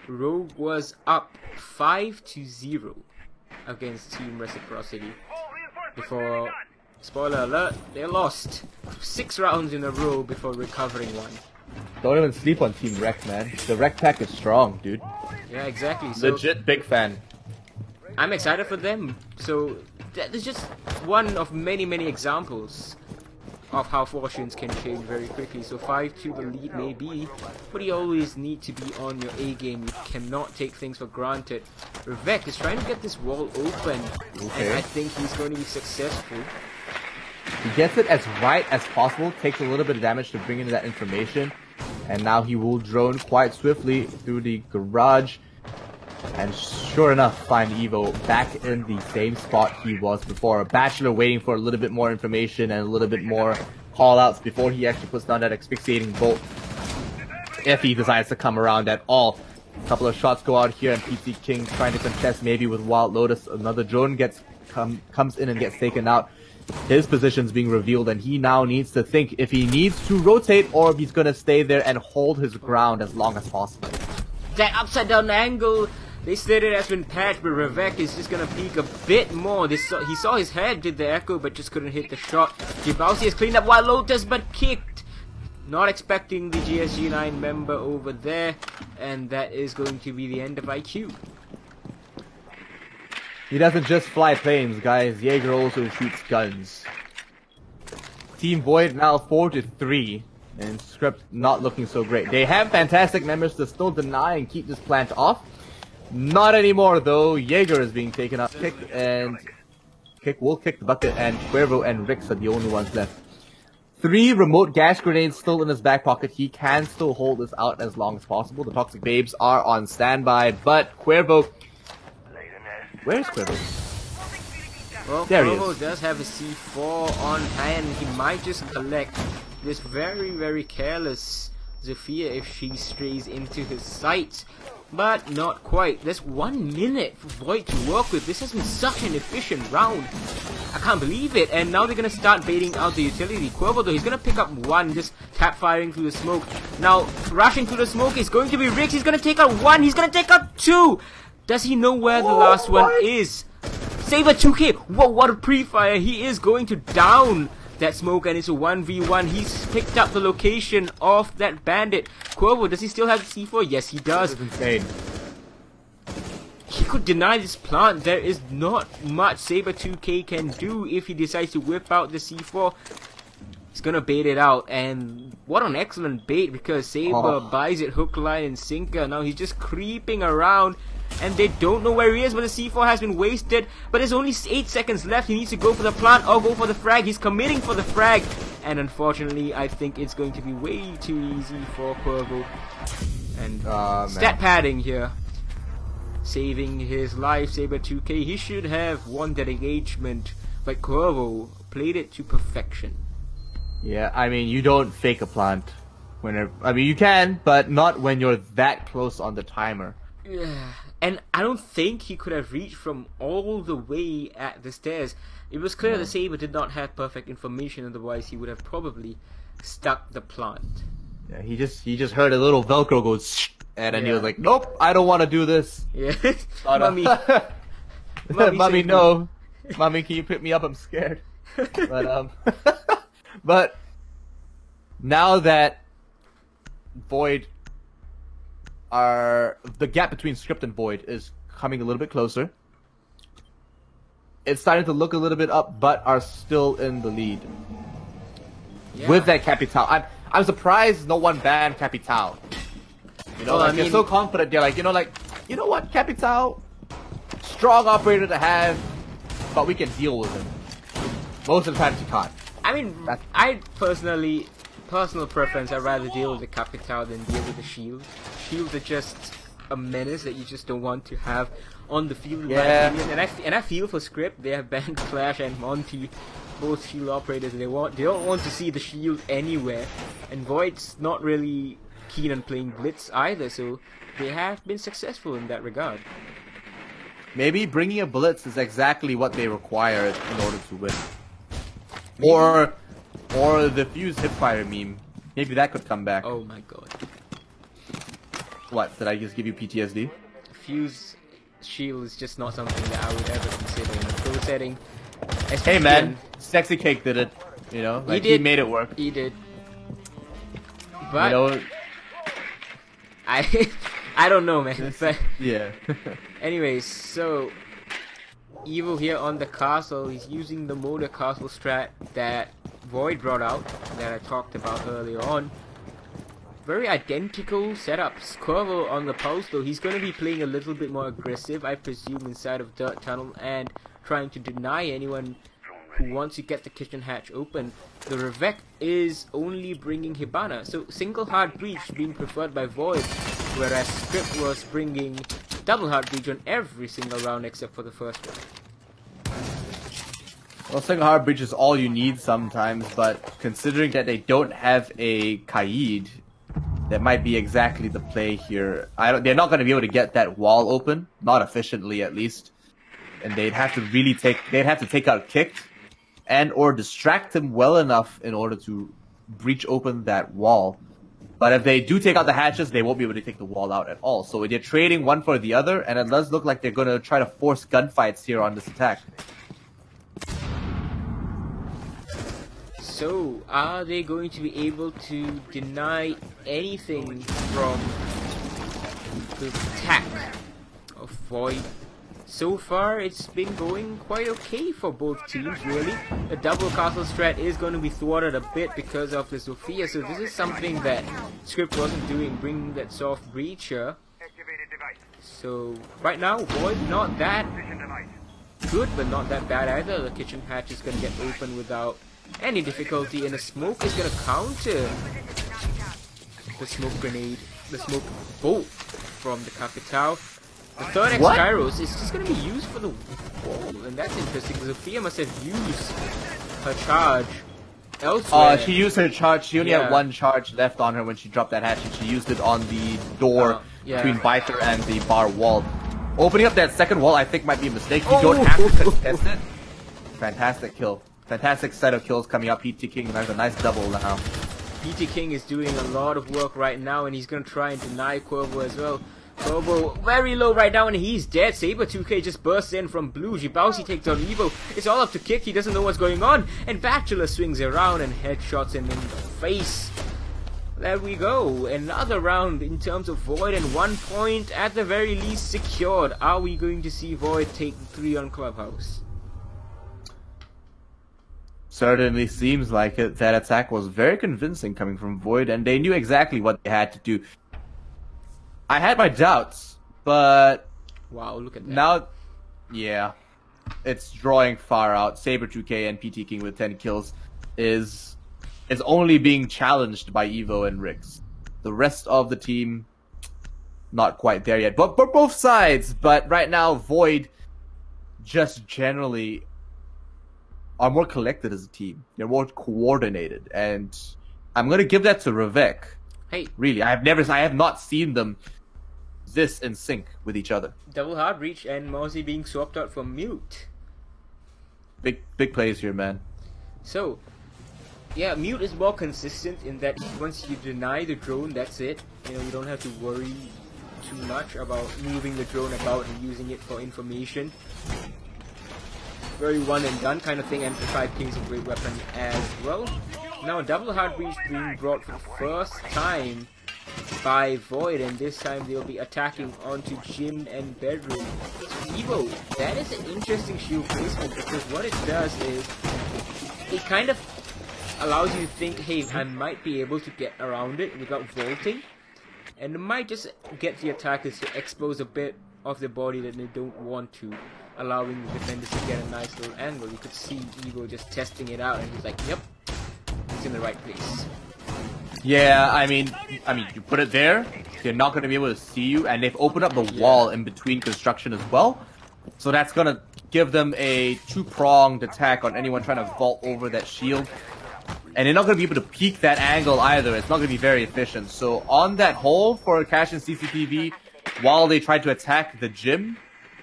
Rogue was up 5-0 against Team Reciprocity. Before, spoiler alert, they lost 6 rounds in a row before recovering one. Don't even sleep on Team Rec, man. The Rec pack is strong, dude. Yeah, exactly. So legit big fan. I'm excited for them. So that is just one of many examples of how fortunes can change very quickly. So 5-2 the lead may be, but you always need to be on your A game. You cannot take things for granted. Revek is trying to get this wall open, and I think he's going to be successful. He gets it as right as possible, takes a little bit of damage to bring in that information, And now he will drone quite swiftly through the garage. And sure enough, find Evo back in the same spot he was before. Bachelor waiting for a little bit more information and a little bit more call-outs before he actually puts down that asphyxiating bolt. If he decides to come around at all. A couple of shots go out here and PT King trying to contest maybe with Wild Lotus. Another drone comes in and gets taken out. His position's being revealed and he now needs to think if he needs to rotate or if he's going to stay there and hold his ground as long as possible. That upside down angle, they said it has been patched, but Ravek is just gonna peek a bit more. He saw his head, did the echo, but just couldn't hit the shot. Jibausi has cleaned up Wild Lotus, but kicked. Not expecting the GSG9 member over there, and that is going to be the end of IQ. He doesn't just fly planes, guys. Jaeger also shoots guns. Team Void now 4-3. And Scrypt not looking so great. They have fantastic members to still deny and keep this plant off. Not anymore though. Jaeger is being taken out. Kick will kick the bucket, and Cuervo and Rix are the only ones left. 3 remote gas grenades still in his back pocket. He can still hold this out as long as possible. The Toxic Babes are on standby, but Cuervo... Where's Cuervo? Well, there Cuervo does have a C4 on hand. He might just collect this very, very careless Zofia if she strays into his sights. But not quite. There's 1 minute for Void to work with. This has been such an efficient round. I can't believe it. And now they're going to start baiting out the utility. Cuervo though, he's going to pick up 1, just tap firing through the smoke. Now, rushing through the smoke is going to be Rix. He's going to take out 1. He's going to take out 2. Does he know where the last one is? Saber 2K. Whoa, what a pre-fire. He is going to down that smoke, and it's a 1v1. He's picked up the location of that bandit. Cuervo, does he still have the C4? Yes, he does. This is insane. He could deny this plant. There is not much Saber 2K can do if he decides to whip out the C4. He's gonna bait it out, and what an excellent bait, because Saber buys it hook, line, and sinker. Now he's just creeping around, and they don't know where he is, but the C4 has been wasted. But there's only 8 seconds left. He needs to go for the plant or go for the frag. He's committing for the frag, and unfortunately I think it's going to be way too easy for Cuervo. And stat padding here, saving his life. Saber 2K, he should have won that engagement, but Cuervo played it to perfection. Yeah, I mean, you don't fake a plant whenever... I mean, you can, but not when you're that close on the timer. Yeah, and I don't think he could have reached from all the way at the stairs. It was clear the Saber did not have perfect information, otherwise he would have probably stuck the plant. Yeah, he just heard a little Velcro go shh, and then he was like, nope, I don't want to do this. Yeah. Mommy, Mommy, no. Mommy, can you pick me up? I'm scared. But but now that Void the gap between Scrypt and Void is coming a little bit closer. It's starting to look a little bit up, but are still in the lead. Yeah. With that Capital. I'm surprised no one banned Capital. You know, like, they're so confident. They're like, you know what, Capital, strong operator to have, but we can deal with him. Most of the times you can't. I mean, personal preference, I'd rather deal with the Capital than deal with the shield. Shields are just a menace that you just don't want to have on the field. Yeah. And I feel for Scrypt, they have banned Clash and Monty, both shield operators. They don't want to see the shield anywhere. And Void's not really keen on playing Blitz either, so they have been successful in that regard. Maybe bringing a Blitz is exactly what they require in order to win. Or the Fuse hipfire meme. Maybe that could come back. Oh my god. What? Did I just give you PTSD? Fuse shield is just not something that I would ever consider in a pro setting. Hey man, Sexy Cake did it. You know, like he made it work. He did. But you know, I don't know, man. But yeah. anyways, so Evo here on the castle. He's using the motor castle strat that Void brought out, that I talked about earlier on. Very identical setups. Cuervo on the pulse though, he's going to be playing a little bit more aggressive, I presume, inside of Dirt Tunnel and trying to deny anyone who wants to get the kitchen hatch open. The Revek is only bringing Hibana, so single hard breach being preferred by Void, whereas Scrypt was bringing double hard breach on every single round except for the first one. Well, single hard breach is all you need sometimes, but considering that they don't have a Kaid, that might be exactly the play here. They're not going to be able to get that wall open, not efficiently at least, and they'd have to take out Kicked and or distract him well enough in order to breach open that wall. But if they do take out the hatches, they won't be able to take the wall out at all. So they're trading one for the other, and it does look like they're going to try to force gunfights here on this attack. So, are they going to be able to deny anything from the attack of Void? So far, it's been going quite okay for both teams, really. The double castle strat is going to be thwarted a bit because of the Sophia, so this is something that Scrypt wasn't doing, bringing that soft breacher. So, right now, Void not that good, but not that bad either. The kitchen hatch is going to get open without any difficulty, and the smoke is going to counter the smoke grenade, the smoke bolt from the Kakatao. The third X Gyros is just going to be used for the wall, and that's interesting because Sophia must have used her charge elsewhere. She used her charge. She only had one charge left on her when she dropped that hatch, and she used it on the door between Biter and the bar wall. Opening up that second wall, I think, might be a mistake. You don't have to contest it. Fantastic kill. Fantastic set of kills coming up. PT King has a nice double now. PT King is doing a lot of work right now, and he's going to try and deny Corvo as well. Corvo very low right now, and he's dead. Saber 2K just bursts in from blue. Jibausi takes on Evo. It's all up to Kick. He doesn't know what's going on, and Bachelor swings around and headshots him in the face. There we go. Another round in terms of Void, and 1 point at the very least secured. Are we going to see Void take the 3 on Clubhouse? Certainly seems like it. That attack was very convincing coming from Void, and they knew exactly what they had to do. I had my doubts, but wow, look at that. Now, yeah, it's drawing far out. Saber 2K and PT King with 10 kills is only being challenged by Evo and Rix. The rest of the team, not quite there yet, but both sides. But right now, Void just generally are more collected as a team. They're more coordinated, and I'm gonna give that to Revek. Hey, really, I have not seen them this in sync with each other. Double hard reach and Mousy being swapped out for Mute. Big plays here, man. So, yeah, Mute is more consistent in that once you deny the drone, that's it. You know, you don't have to worry too much about moving the drone about and using it for information. Very one and done kind of thing, and Amplified King is a great weapon as well. Now, double hard breach being brought for the first time by Void, and this time they'll be attacking onto Gym and Bedroom. So Evo, that is an interesting shield placement, because what it does is it kind of allows you to think, hey, I might be able to get around it without vaulting, and it might just get the attackers to expose a bit of the body that they don't want to, allowing the defenders to get a nice little angle. You could see Evo just testing it out, and he's like, yep, it's in the right place. Yeah, I mean, you put it there, they're not going to be able to see you, and they've opened up the wall in between construction as well, so that's going to give them a two-pronged attack on anyone trying to vault over that shield, and they're not going to be able to peek that angle either. It's not going to be very efficient. So on that hole for Cash and CCTV, while they try to attack the gym,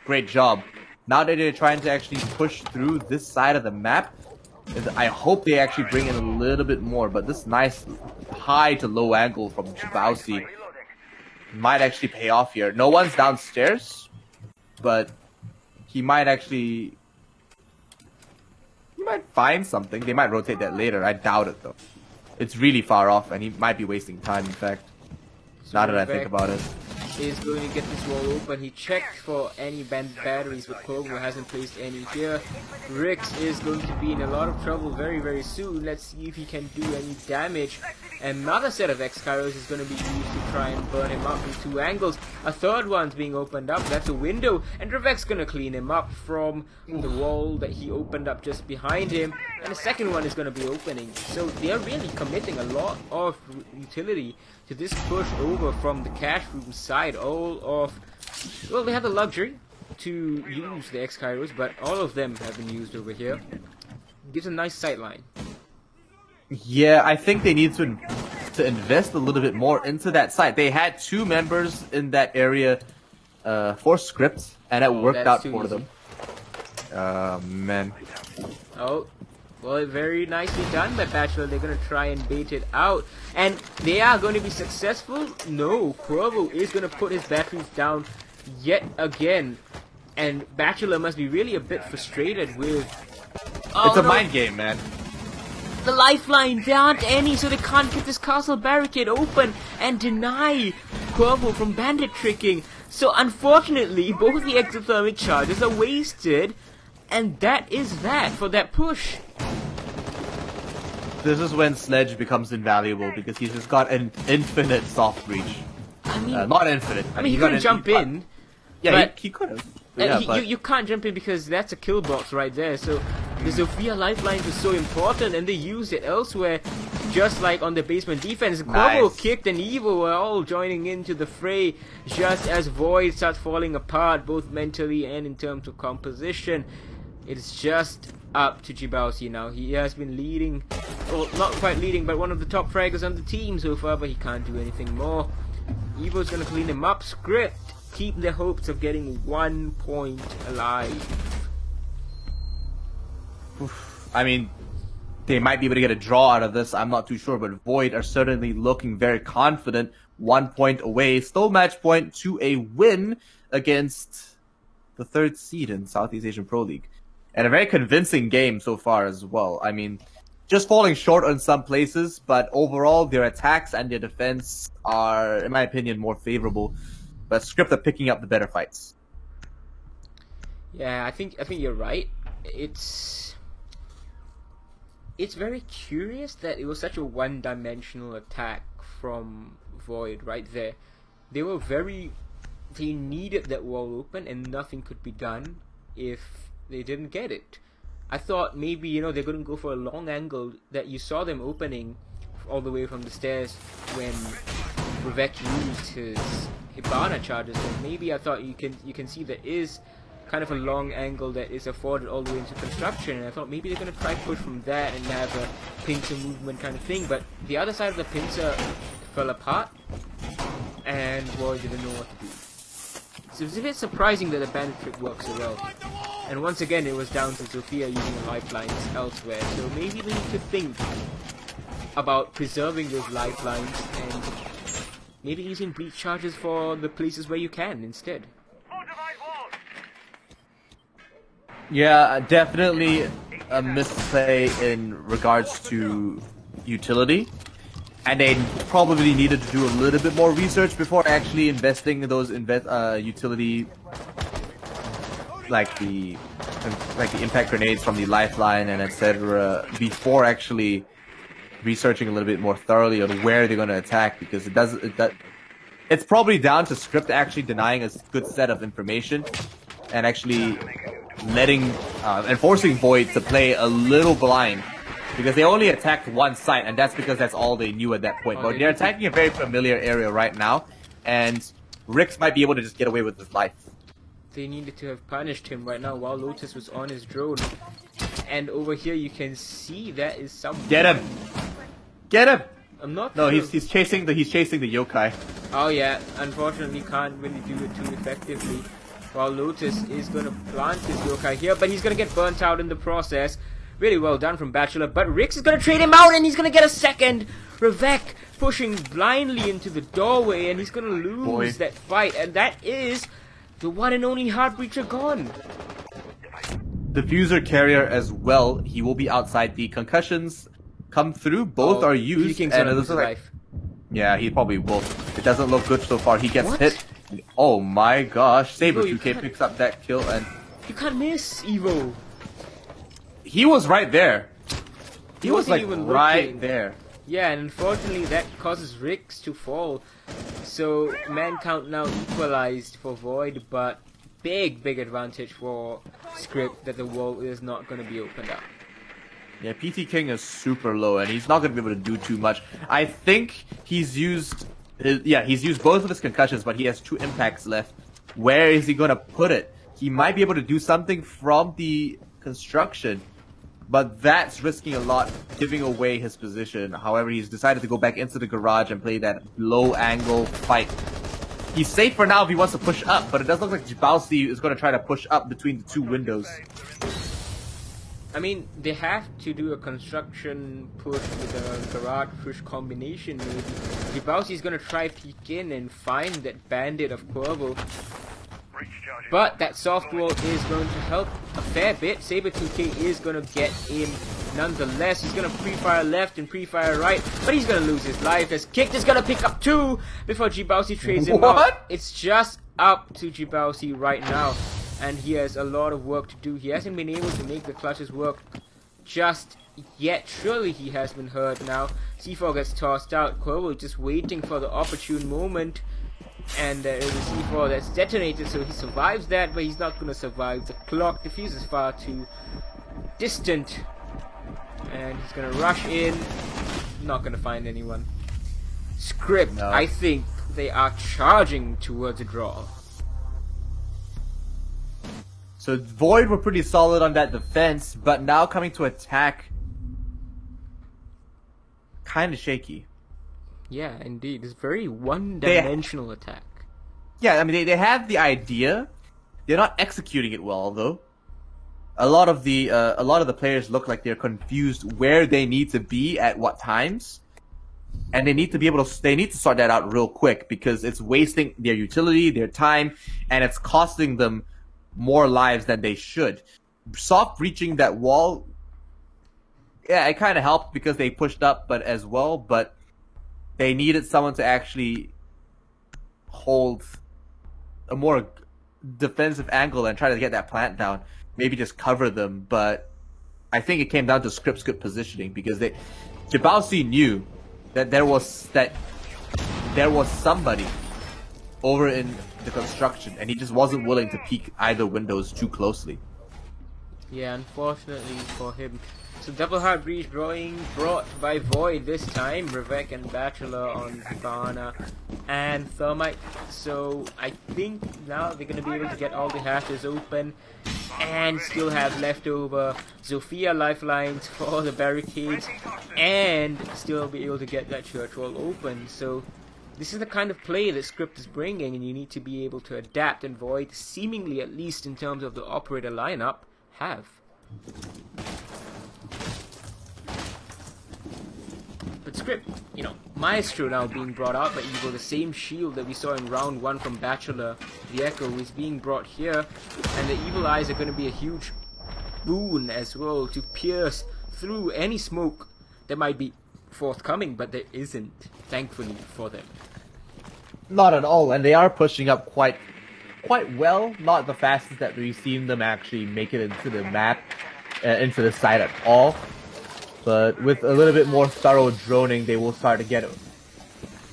great job. Now that they're trying to actually push through this side of the map, I hope they actually bring in a little bit more, but this nice high to low angle from Jibausi might actually pay off here. No one's downstairs, but he might find something. They might rotate that later. I doubt it, though. It's really far off, and he might be wasting time, in fact. So now that I think about it. Is going to get this wall open. He checked for any batteries, but Corvo hasn't placed any here. Rix is going to be in a lot of trouble very, very soon. Let's see if he can do any damage. Another set of X-Kairos is going to be used to try and burn him up from 2 angles. A third one's being opened up, that's a window, and Revek's going to clean him up from the wall that he opened up just behind him, and the second one is going to be opening. So they're really committing a lot of utility to this push over from the cash room side. Well, they have the luxury to use the X-Kairos, but all of them have been used over here. Gives a nice sightline. Yeah, I think they need to invest a little bit more into that site. They had 2 members in that area for Scrypt, and it worked out for them. Man. Oh, well, very nicely done by Bachelor. They're going to try and bait it out. And they are going to be successful. No, Cuervo is going to put his batteries down yet again. And Bachelor must be really a bit frustrated with... Oh, it's a mind game, man. The lifeline, there aren't any, so they can't get this castle barricade open and deny Cuervo from bandit tricking. So unfortunately, both the exothermic charges are wasted, and that is that for that push. This is when Sledge becomes invaluable, because he's just got an infinite soft reach. I mean, not infinite. I mean, he couldn't jump in. Yeah, he could have. Yeah, you can't jump in because that's a kill box right there. So the Zofia lifeline is so important, and they used it elsewhere, just like on the basement defense. Nice. Cuervo, Kicked, and Evo were all joining into the fray just as Void starts falling apart, both mentally and in terms of composition. It's just up to Jibausi now. He has been leading, well, not quite leading, but one of the top fraggers on the team so far, but he can't do anything more. Evo's gonna clean him up. Scrypt keep their hopes of getting 1 point alive. I mean, they might be able to get a draw out of this, I'm not too sure, but Void are certainly looking very confident. 1 point away, still match point to a win against the 3rd seed in Southeast Asian Pro League. And a very convincing game so far as well. I mean, just falling short on some places, but overall their attacks and their defense are, in my opinion, more favorable. But Scrypt are picking up the better fights. Yeah, I think you're right. It's very curious that it was such a one-dimensional attack from Void right there. They needed that wall open, and nothing could be done if they didn't get it. I thought maybe, they're going to go for a long angle that you saw them opening all the way from the stairs when Revek used his Hibana charges. And maybe I thought you can see there is kind of a long angle that is afforded all the way into construction, and I thought maybe they're going to try push from that and have a pincer movement kind of thing, but the other side of the pincer fell apart and Void didn't know what to do. So it's a bit surprising that the bandit trick works so well. And once again, it was down to Zofia using lifelines elsewhere, so maybe we need to think about preserving those lifelines and maybe using breach charges for the places where you can instead. Yeah, definitely a misplay in regards to utility. And they probably needed to do a little bit more research before actually investing in those utility, like the impact grenades from the lifeline and etc. before actually researching a little bit more thoroughly on where they're going to attack, because it's probably down to Scrypt actually denying a good set of information and actually enforcing Void to play a little blind, because they only attacked one site, and that's because that's all they knew at that point. But they're attacking a very familiar area right now, and Rix might be able to just get away with his life. They needed to have punished him right now while Lotus was on his drone. And over here you can see that is some... Get him! Get him! I'm not No, sure. he's chasing the yokai. Oh yeah, unfortunately can't really do it too effectively. While Lotus is gonna plant his yokai here, but he's gonna get burnt out in the process. Really well done from Bachelor, but Rix is gonna trade him out and he's gonna get a second! Revek pushing blindly into the doorway, and he's gonna lose that fight, and that is the one and only Heartbreacher gone. Diffuser carrier as well, he will be outside. The concussions come through, both are used, and it looks like... Yeah, he probably will. It doesn't look good so far. He gets hit. Oh my gosh, Saber 2K picks up that kill, and... You can't miss, Evo! He was right there. He was like even right looking. there. Yeah, and unfortunately that causes Ricks to fall. So man count now equalized for Void, but big advantage for Scrypt that the wall is not going to be opened up. Yeah, PT King is super low, and he's not going to be able to do too much. I think he's used... he's used both of his concussions, but he has 2 impacts left. Where is he going to put it? He might be able to do something from the construction, but that's risking a lot, giving away his position. However, he's decided to go back into the garage and play that low-angle fight. He's safe for now if he wants to push up, but it does look like Jabowski is going to try to push up between the 2 windows. I mean, they have to do a construction push with a garage push combination maybe. Jabowski is going to try peek in and find that bandit of Quavo. But that soft wall is going to help a fair bit. Saber2k is going to get in nonetheless. He's going to pre-fire left and pre-fire right, but he's going to lose his life as Kicked is going to pick up 2 before Jabowski trades him out. It's just up to Jabowski right now, and he has a lot of work to do. He hasn't been able to make the clutches work just yet. Surely he has been hurt now. C4 gets tossed out. Quavo just waiting for the opportune moment. And there is a C4 that's detonated, so he survives that, but he's not going to survive. The clock diffuse is far too distant. And he's going to rush in. Not going to find anyone. Scrypt, no. I think they are charging towards a draw. So Void were pretty solid on that defense, but now coming to attack, kind of shaky. Yeah, indeed. It's very one-dimensional attack. Yeah, I mean, they have the idea. They're not executing it well, though. A lot of the players look like they're confused where they need to be at what times, and they need to be able to. They need to sort that out real quick because it's wasting their utility, their time, and it's costing them more lives than they should. Soft breaching that wall, yeah, it kind of helped because they pushed up, but they needed someone to actually hold a more defensive angle and try to get that plant down. Maybe just cover them, but I think it came down to Scrypt's good positioning because Jabowski knew that there was somebody over in the construction, and he just wasn't willing to peek either windows too closely. Yeah, unfortunately for him. So double hard breach brought by Void this time. Revek and Bachelor on Hibana and Thermite. So I think now they're going to be able to get all the hatches open and still have leftover Zofia lifelines for the barricades and still be able to get that church wall open. So this is the kind of play that Scrypt is bringing, and you need to be able to adapt, and Void, seemingly at least in terms of the operator lineup, have. But Scrypt, you know, Maestro now being brought out by Evil, the same shield that we saw in round 1 from Bachelor, the Echo, is being brought here, and the Evil Eyes are going to be a huge boon as well to pierce through any smoke that might be forthcoming, but there isn't, thankfully for them. Not at all, and they are pushing up quite well, not the fastest that we've seen them actually make it into the map, into the site at all. But with a little bit more thorough droning, they will start to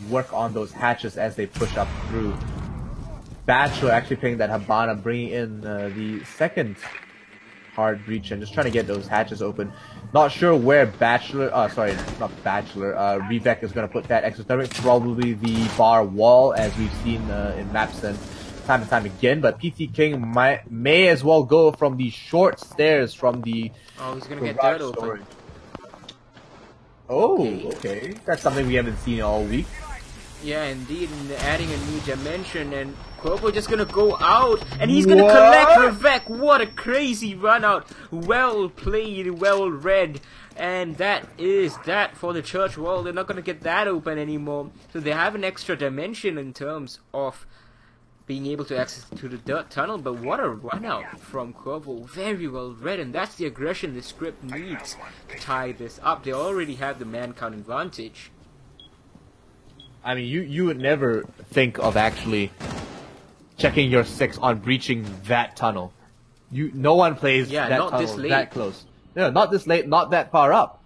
work on those hatches as they push up through. Bachelor actually playing that Hibana, bringing in the second hard breach and just trying to get those hatches open. Not sure where Revek is going to put that exothermic. Probably the bar wall, as we've seen in Map1 time and time again. But PT King may as well go from the short stairs from the. Oh, he's going to get dirt open. Oh, okay. That's something we haven't seen all week. Yeah, indeed, and adding a new dimension, and Quavo just gonna go out, and he's gonna collect Revek. What a crazy run out. Well played, well read, and that is that for the church wall. They're not gonna get that open anymore, so they have an extra dimension in terms of being able to access to the dirt tunnel. But what a run out from Quavo. Very well read, and that's the aggression the Scrypt needs to tie this up. They already have the man count advantage. I mean, you would never think of actually checking your 6 on breaching that tunnel. No one plays that tunnel that close. No, not this late, not that far up.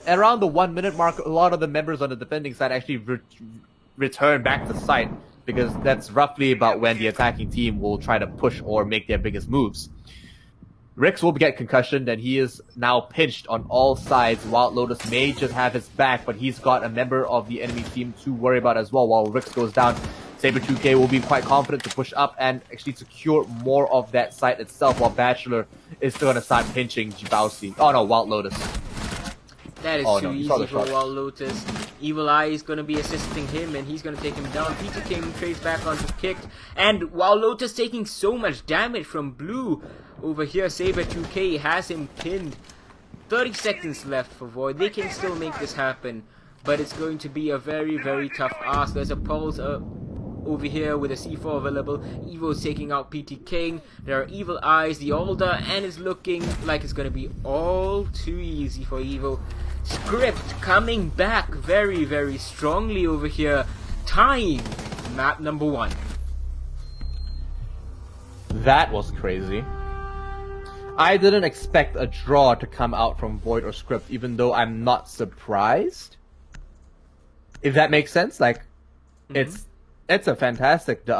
around the 1 minute mark, a lot of the members on the defending side actually return back to site, because that's roughly about when the attacking team will try to push or make their biggest moves. Rix will get concussioned, and he is now pinched on all sides. Wild Lotus may just have his back, but he's got a member of the enemy team to worry about as well. While Rix goes down, Saber2k will be quite confident to push up and actually secure more of that site itself, while Bachelor is still going to start pinching Jibausi. Oh no, Wild Lotus. That is too easy for Wild Lotus. Evil Eye is going to be assisting him, and he's going to take him down. PTK trades back onto Kicked, and Wild Lotus taking so much damage from Blue. Over here, Saber2k has him pinned. 30 seconds left for Void. They can still make this happen, but it's going to be a very, very tough ask. There's a pulse over here with a C4 available. Evo is taking out PTK. There are Evil Eyes, the Alder, and it's looking like it's going to be all too easy for Evo. Scrypt coming back very, very strongly over here, tying map number 1. That was crazy. I didn't expect a draw to come out from Void or Scrypt, even though I'm not surprised. If that makes sense, like, it's a fantastic